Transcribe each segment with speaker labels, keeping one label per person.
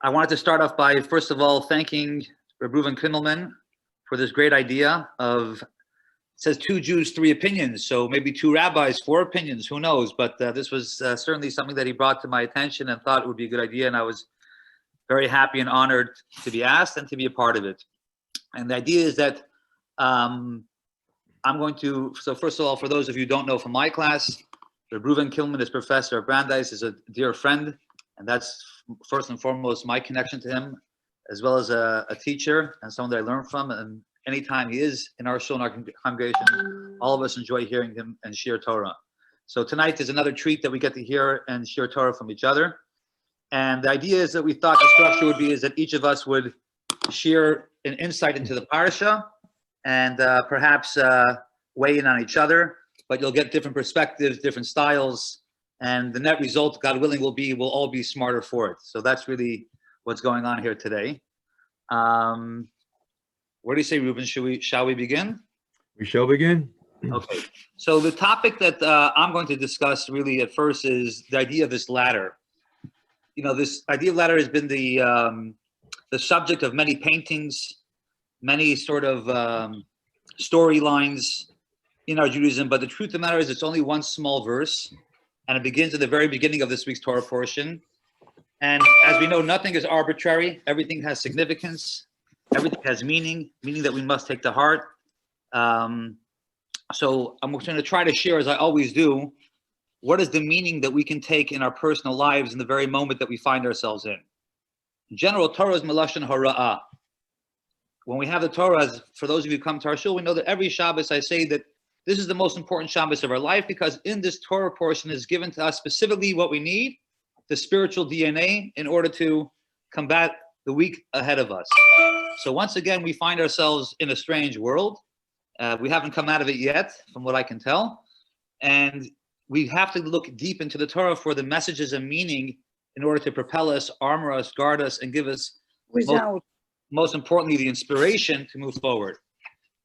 Speaker 1: I wanted to start off by, first of all, thanking Reuven Kindelman for this great idea of, it says 2 Jews, 3 opinions, so maybe 2 rabbis, 4 opinions, who knows? But this was certainly something that he brought to my attention and thought it would be a good idea, and I was very happy and honored to be asked and to be a part of it. And the idea is that I'm going to, so first of all, for those of you who don't know from my class, Reuven Kindelman is professor at Brandeis, is a dear friend, and that's first and foremost my connection to him, as well as a teacher and someone that I learned from. And anytime he is in our shul, in our congregation, all of us enjoy hearing him and share Torah. So tonight is another treat that we get to hear and share Torah from each other. And the idea is that we thought the structure would be is that each of us would share an insight into the parsha and perhaps weigh in on each other, but you'll get different perspectives, different styles, and the net result, God willing, we'll all be smarter for it. So that's really what's going on here today. What do you say, Reuven? Shall we begin?
Speaker 2: We shall begin.
Speaker 1: Okay. So the topic that I'm going to discuss really at first is the idea of this ladder. You know, this idea of ladder has been the subject of many paintings, many sort of storylines in our Judaism. But the truth of the matter is, it's only one small verse, and it begins at the very beginning of this week's Torah portion. And as we know, nothing is arbitrary. Everything has significance. Everything has meaning that we must take to heart. So I'm going to try to share, as I always do, what is the meaning that we can take in our personal lives in the very moment that we find ourselves in. In general, Torah is Melashon Hara'ah. When we have the Torah, for those of you who come to our shul, we know that every Shabbos I say that this is the most important Shabbos of our life, because in this Torah portion is given to us specifically what we need, the spiritual DNA, in order to combat the week ahead of us. So once again, we find ourselves in a strange world. We haven't come out of it yet, from what I can tell. And we have to look deep into the Torah for the messages and meaning in order to propel us, armor us, guard us, and give us, most importantly, the inspiration to move forward.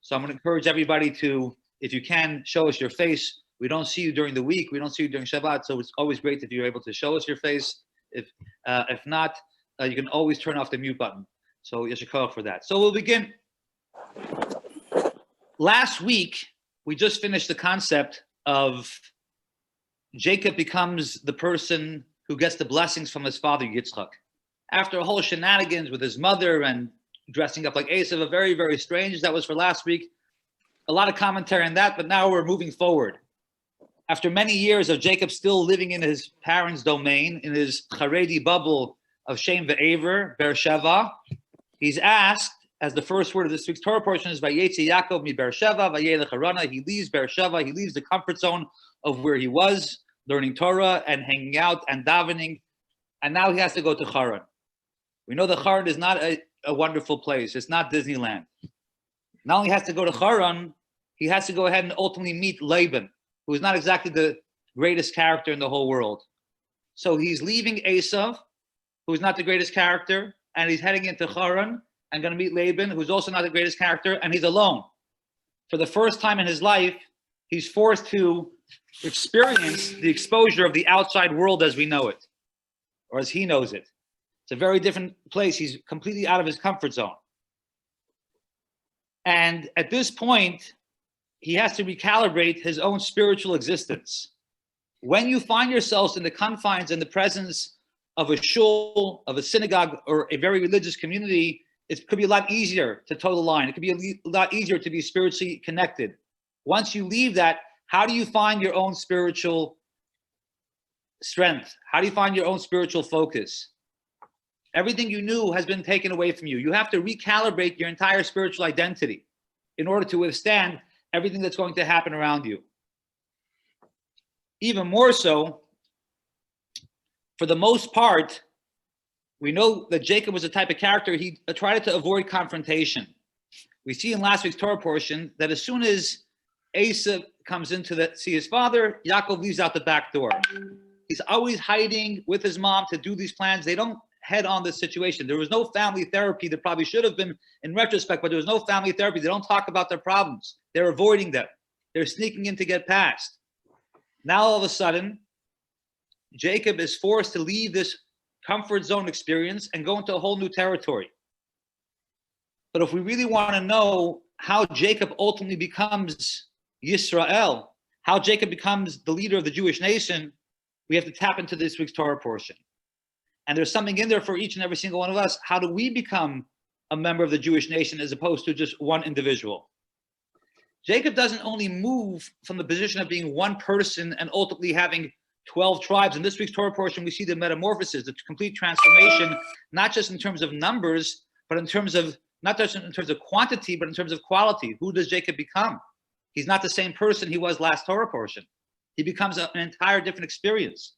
Speaker 1: So I'm going to encourage everybody to, if you can, show us your face. We don't see you during the week. We don't see you during Shabbat. So it's always great if you're able to show us your face. If not, you can always turn off the mute button. So yeshikah for that. So we'll begin. Last week, we just finished the concept of Jacob becomes the person who gets the blessings from his father Yitzchak. After a whole shenanigans with his mother and dressing up like Esav, a very, very strange. That was for last week. A lot of commentary on that, but now we're moving forward. After many years of Jacob still living in his parents' domain, in his Haredi bubble of Shem ve'Aver, Beersheva, he's asked, as the first word of this week's Torah portion is Vayeitzei Yaakov mi Beersheva, Vayelech Harana. He leaves Beersheva, he leaves the comfort zone of where he was, learning Torah and hanging out and davening, and now he has to go to Haran. We know that Haran is not a wonderful place. It's not Disneyland. Not only has to go to Haran, he has to go ahead and ultimately meet Laban, who is not exactly the greatest character in the whole world. So he's leaving Esav, who is not the greatest character, and he's heading into Haran and going to meet Laban, who's also not the greatest character, and he's alone. For the first time in his life, he's forced to experience the exposure of the outside world as we know it, or as he knows it. It's a very different place. He's completely out of his comfort zone. And at this point, he has to recalibrate his own spiritual existence. When you find yourselves in the confines and the presence of a shul, of a synagogue, or a very religious community, it could be a lot easier to toe the line. It could be a lot easier to be spiritually connected. Once you leave that, how do you find your own spiritual strength? How do you find your own spiritual focus? Everything you knew has been taken away from you. You have to recalibrate your entire spiritual identity in order to withstand everything that's going to happen around you. Even more so, for the most part, we know that Jacob was a type of character, he tried to avoid confrontation. We see in last week's Torah portion that as soon as Esav comes in to see his father, Yaakov leaves out the back door. He's always hiding with his mom to do these plans. They don't head on this situation. There was no family therapy. There probably should have been in retrospect, but there was no family therapy. They don't talk about their problems. They're avoiding them. They're sneaking in to get past. Now all of a sudden, Jacob is forced to leave this comfort zone experience and go into a whole new territory. But if we really want to know how Jacob ultimately becomes Yisrael, how Jacob becomes the leader of the Jewish nation, we have to tap into this week's Torah portion. And there's something in there for each and every single one of us. How do we become a member of the Jewish nation as opposed to just one individual? Jacob doesn't only move from the position of being one person and ultimately having 12 tribes. In this week's Torah portion, we see the metamorphosis, the complete transformation, not just in terms of numbers, but in terms of, not just in terms of quantity, but in terms of quality. Who does Jacob become? He's not the same person he was last Torah portion. He becomes an entire different experience.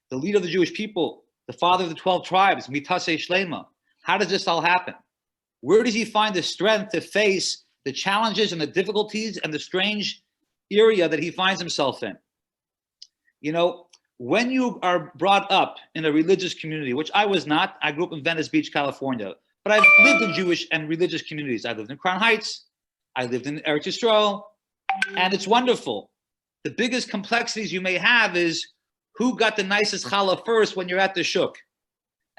Speaker 1: The leader of the Jewish people, the father of the 12 tribes, Mitasei Shlema. How does this all happen? Where does he find the strength to face the challenges and the difficulties and the strange area that he finds himself in? You know, when you are brought up in a religious community, which I was not, I grew up in Venice Beach, California, but I've lived in Jewish and religious communities. I lived in Crown Heights, I lived in Eretz Yisrael, and it's wonderful. The biggest complexities you may have is who got the nicest challah first when you're at the shuk.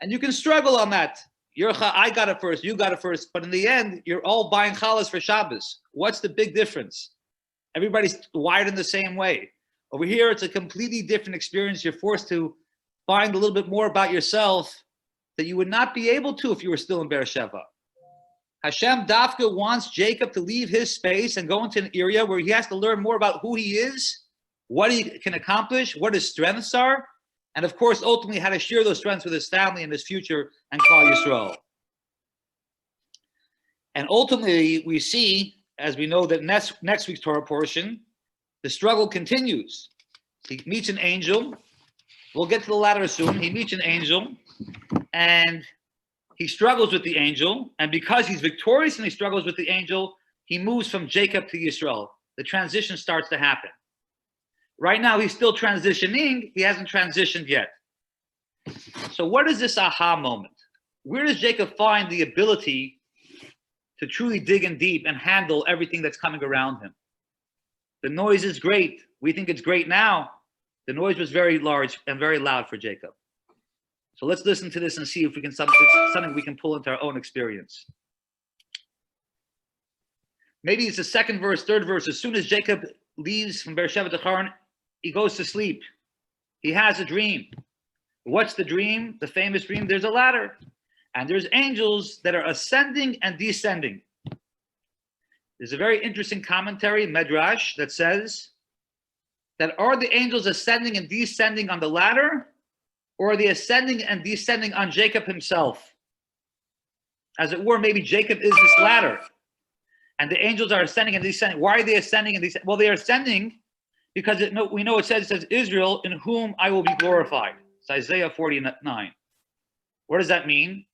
Speaker 1: And you can struggle on that. I got it first, you got it first, but in the end, you're all buying challahs for Shabbos. What's the big difference? Everybody's wired in the same way. Over here, it's a completely different experience. You're forced to find a little bit more about yourself that you would not be able to if you were still in Beersheba. Hashem Dafka wants Jacob to leave his space and go into an area where he has to learn more about who he is, what he can accomplish, what his strengths are, and of course, ultimately, how to share those strengths with his family and his future and Klal Yisrael. And ultimately, we see, as we know that next week's Torah portion, the struggle continues. He meets an angel. We'll get to the ladder soon. He meets an angel, and he struggles with the angel. And because he's victorious and he struggles with the angel, he moves from Jacob to Yisrael. The transition starts to happen. Right now, he's still transitioning. He hasn't transitioned yet. So what is this aha moment? Where does Jacob find the ability to truly dig in deep and handle everything that's coming around him? The noise is great. We think it's great now. The noise was very large and very loud for Jacob. So let's listen to this and see if we can something we can pull into our own experience. Maybe it's the second verse, third verse. As soon as Jacob leaves from Beersheba to Haran, he goes to sleep. He has a dream. What's the dream? The famous dream, there's a ladder. And there's angels that are ascending and descending. There's a very interesting commentary, Medrash, that says that are the angels ascending and descending on the ladder, or are they ascending and descending on Jacob himself? As it were, maybe Jacob is this ladder, and the angels are ascending and descending. Why are they ascending and descending? Well, they are ascending because we know it says Israel, in whom I will be glorified. It's Isaiah 49. What does that mean?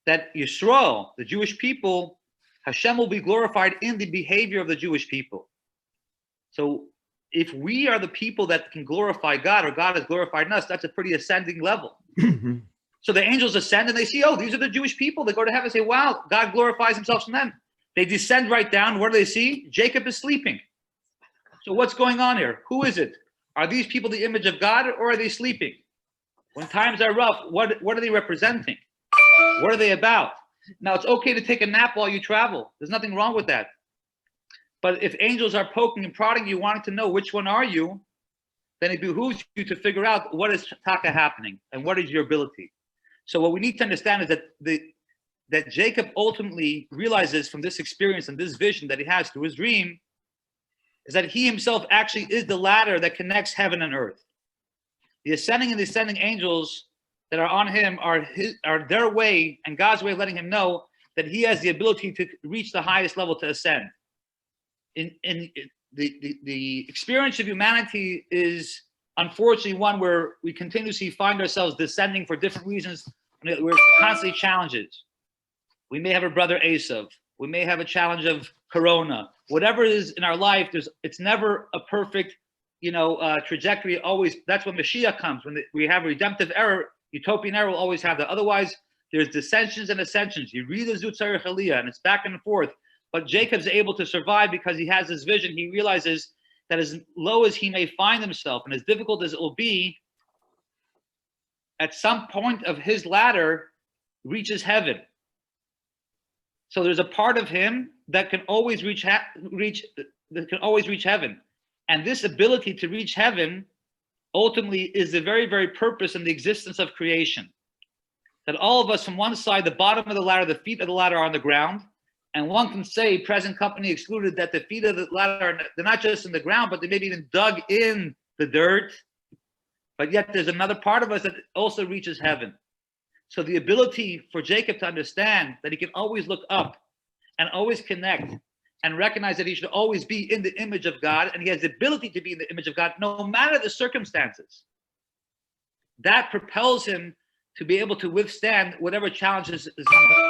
Speaker 1: That Yisrael, the Jewish people, Hashem will be glorified in the behavior of the Jewish people. So if we are the people that can glorify God, or God has glorified in us, that's a pretty ascending level. So the angels ascend and they see, oh, these are the Jewish people. They go to heaven and say, wow, God glorifies himself in them. They descend right down. What do they see? Jacob is sleeping. So what's going on here? Who is it? Are these people the image of God, or are they sleeping? When times are rough, what are they representing? What are they about? Now, it's okay to take a nap while you travel. There's nothing wrong with that. But if angels are poking and prodding you, wanting to know which one are you, then it behooves you to figure out what is taka happening and what is your ability. So what we need to understand is that Jacob ultimately realizes from this experience and this vision that he has through his dream is that he himself actually is the ladder that connects heaven and earth. The ascending and descending angels that are on him are their way and God's way of letting him know that he has the ability to reach the highest level to ascend. In the experience of humanity is unfortunately one where we continuously find ourselves descending for different reasons. We're constantly challenges. We may have a brother Esav. We may have a challenge of Corona. Whatever it is in our life, it's never a perfect, trajectory. Always, that's when Mashiach comes. When we have redemptive error, utopian error will always have that. Otherwise, there's dissensions and ascensions. You read the Zutzar Chaliyah, and it's back and forth. But Jacob's able to survive because he has this vision. He realizes that as low as he may find himself and as difficult as it will be, at some point of his ladder reaches heaven. So there's a part of him that can always reach heaven. And this ability to reach heaven ultimately is the very, very purpose and the existence of creation. That all of us from one side, the bottom of the ladder, the feet of the ladder are on the ground. And one can say, present company excluded, that the feet of the ladder, they're not just in the ground, but they maybe even dug in the dirt. But yet there's another part of us that also reaches heaven. So the ability for Jacob to understand that he can always look up and always connect and recognize that he should always be in the image of God, and he has the ability to be in the image of God no matter the circumstances. That propels him to be able to withstand whatever challenges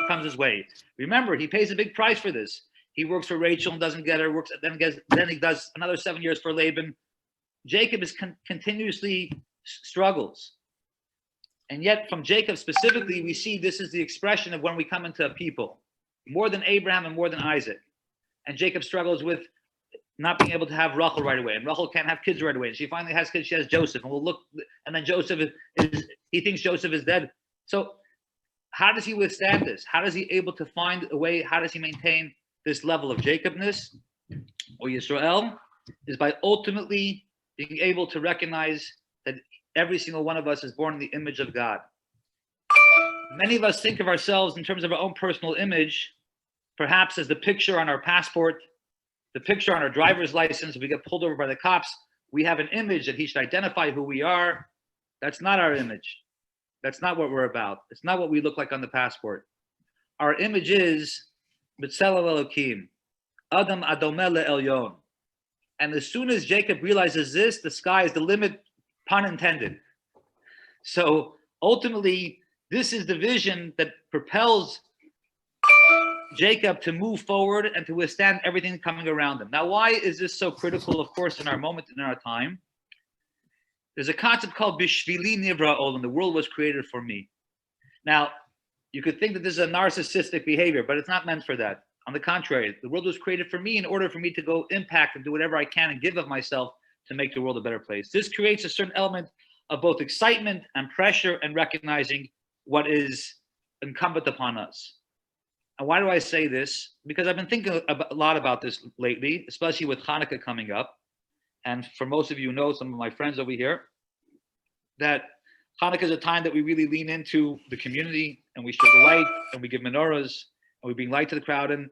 Speaker 1: comes his way. Remember, he pays a big price for this. He works for Rachel and doesn't get her, then he does another 7 years for Laban. Jacob is continuously struggles. And yet from Jacob specifically, we see this is the expression of when we come into a people, more than Abraham and more than Isaac. And Jacob struggles with not being able to have Rachel right away, and Rachel can't have kids right away. And she finally has kids. She has Joseph, and we'll look. And then Joseph he thinks Joseph is dead. So, how does he withstand this? How does he able to find a way? How does he maintain this level of Jacobness or Yisrael? Is by ultimately being able to recognize that every single one of us is born in the image of God. Many of us think of ourselves in terms of our own personal image, perhaps as the picture on our passport, the picture on our driver's license. If we get pulled over by the cops, we have an image that he should identify who we are. That's not our image. That's not what we're about. It's not what we look like on the passport. Our image is B'Tselem Elokim, Adam Adomeh Elyon. And as soon as Jacob realizes this, the sky is the limit, pun intended. So ultimately, this is the vision that propels Jacob to move forward and to withstand everything coming around him. Now, why is this so critical, of course, in our moment, in our time? There's a concept called Bishvili Nivra Olam, the world was created for me. Now, you could think that this is a narcissistic behavior, but it's not meant for that. On the contrary, the world was created for me in order for me to go impact and do whatever I can and give of myself to make the world a better place. This creates a certain element of both excitement and pressure and recognizing what is incumbent upon us. And why do I say this? Because I've been thinking a lot about this lately, especially with Hanukkah coming up. And for most of you know, some of my friends over here, that Hanukkah is a time that we really lean into the community and we share the light and we give menorahs and we bring light to the crowd. And,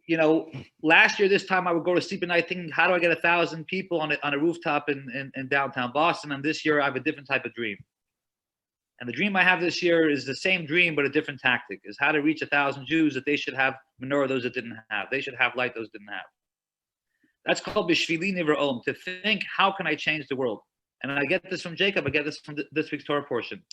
Speaker 1: you know, last year, this time I would go to sleep at night thinking, how do I get 1,000 people on a rooftop in downtown Boston? And this year I have a different type of dream. And the dream I have this year is the same dream, but a different tactic, is how to reach 1,000 Jews that they should have menorah, those that didn't have. They should have light, those didn't have. That's called Bishvili Nivra Olam, to think, how can I change the world? And I get this from Jacob. I get this from this week's Torah portion.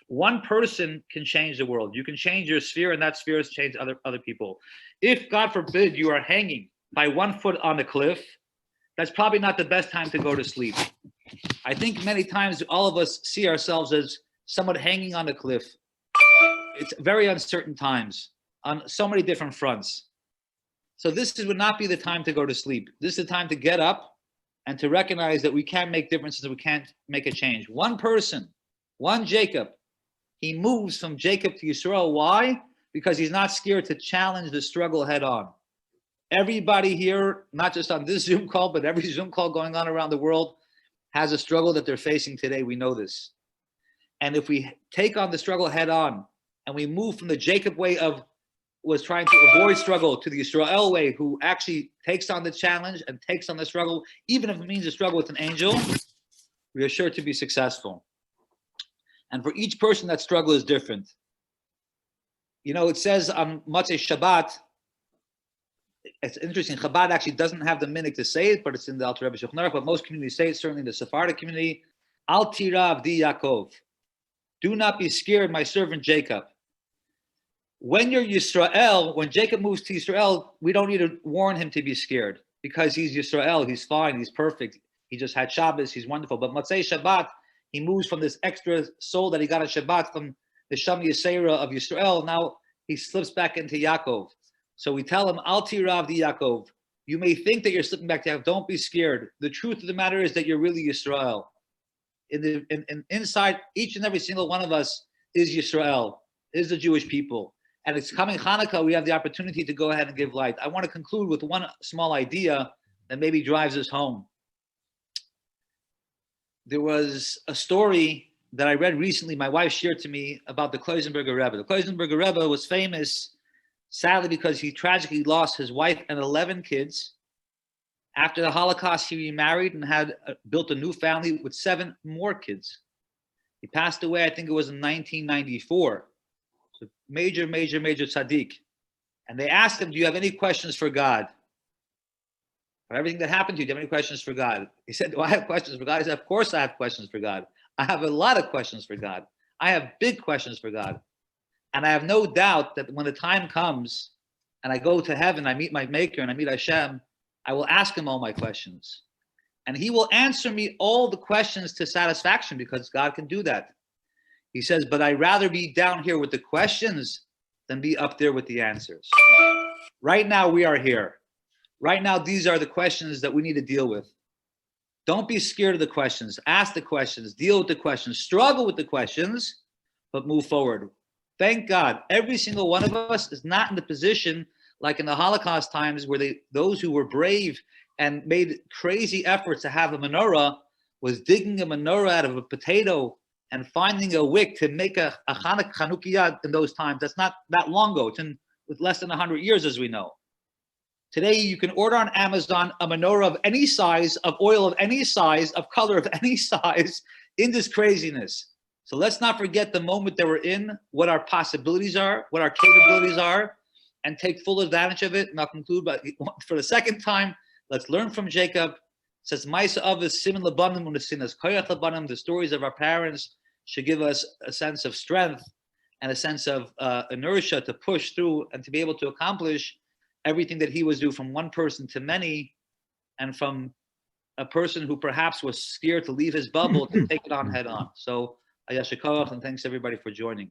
Speaker 1: One person can change the world. You can change your sphere, and that sphere has changed other people. If, God forbid, you are hanging by 1 foot on a cliff, that's probably not the best time to go to sleep. I think many times all of us see ourselves as someone hanging on a cliff. It's very uncertain times on so many different fronts. So this would not be the time to go to sleep. This is the time to get up and to recognize that we can make differences, we can't make a change. One person, one Jacob, he moves from Jacob to Yisrael. Why? Because he's not scared to challenge the struggle head on. Everybody here, not just on this Zoom call, but every Zoom call going on around the world, has a struggle that they're facing today. We know this. And if we take on the struggle head on and we move from the Jacob way of was trying to avoid struggle to the Yisrael way, who actually takes on the challenge and takes on the struggle, even if it means a struggle with an angel, we are sure to be successful. And for each person, that struggle is different. You know, it says on Motzei Shabbat, it's interesting, Chabad actually doesn't have the minhag to say it, but it's in the Alter Rebbe Shulchan Aruch, but most communities say it, certainly in the Sephardic community, Al tira avdi Yaakov. Do not be scared, my servant Jacob. When you're Yisrael, when Jacob moves to Yisrael, we don't need to warn him to be scared because he's Yisrael, he's fine, he's perfect. He just had Shabbos, he's wonderful. But Motzei Shabbat, he moves from this extra soul that he got at Shabbat from the Sham Yisera of Yisrael. Now he slips back into Yaakov. So we tell him, Al tirav di Yaakov. You may think that you're slipping back to Yaakov. Don't be scared. The truth of the matter is that you're really Yisrael. Inside each and every single one of us is Yisrael, is the Jewish people. And it's coming Hanukkah, we have the opportunity to go ahead and give light. I want to conclude with one small idea that maybe drives us home. There was a story that I read recently, my wife shared to me, about the Kloisenberger Rebbe. The Kloisenberger Rebbe was famous, sadly, because he tragically lost his wife and 11 kids. After the Holocaust, he remarried and had built a new family with 7 more kids. He passed away, I think it was in 1994. So major tzaddik. And they asked him, do you have any questions for God? For everything that happened to you, do you have any questions for God? He said, do I have questions for God? He said, of course I have questions for God. I have a lot of questions for God. I have big questions for God. And I have no doubt that when the time comes and I go to heaven, I meet my maker and I meet Hashem, I will ask him all my questions. And he will answer me all the questions to satisfaction, because God can do that. He says, but I'd rather be down here with the questions than be up there with the answers. Right now we are here. Right now, these are the questions that we need to deal with. Don't be scared of the questions. Ask the questions, deal with the questions, struggle with the questions, but move forward. Thank God, every single one of us is not in the position like in the Holocaust times where those who were brave and made crazy efforts to have a menorah was digging a menorah out of a potato and finding a wick to make a Chanukiah in those times. That's not that long ago. It's with less than 100 years, as we know. Today, you can order on Amazon a menorah of any size, of oil of any size, of color of any size, in this craziness. So let's not forget the moment that we're in, what our possibilities are, what our capabilities are, and take full advantage of it. And I'll conclude for the second time, let's learn from Jacob. It says, Mayshe of the simin labanim unasinas koyach labanim. The stories of our parents should give us a sense of strength and a sense of inertia to push through and to be able to accomplish everything that he was doing, from one person to many, and from a person who perhaps was scared to leave his bubble to take it on head on. So, Ayashikoach, and thanks everybody for joining.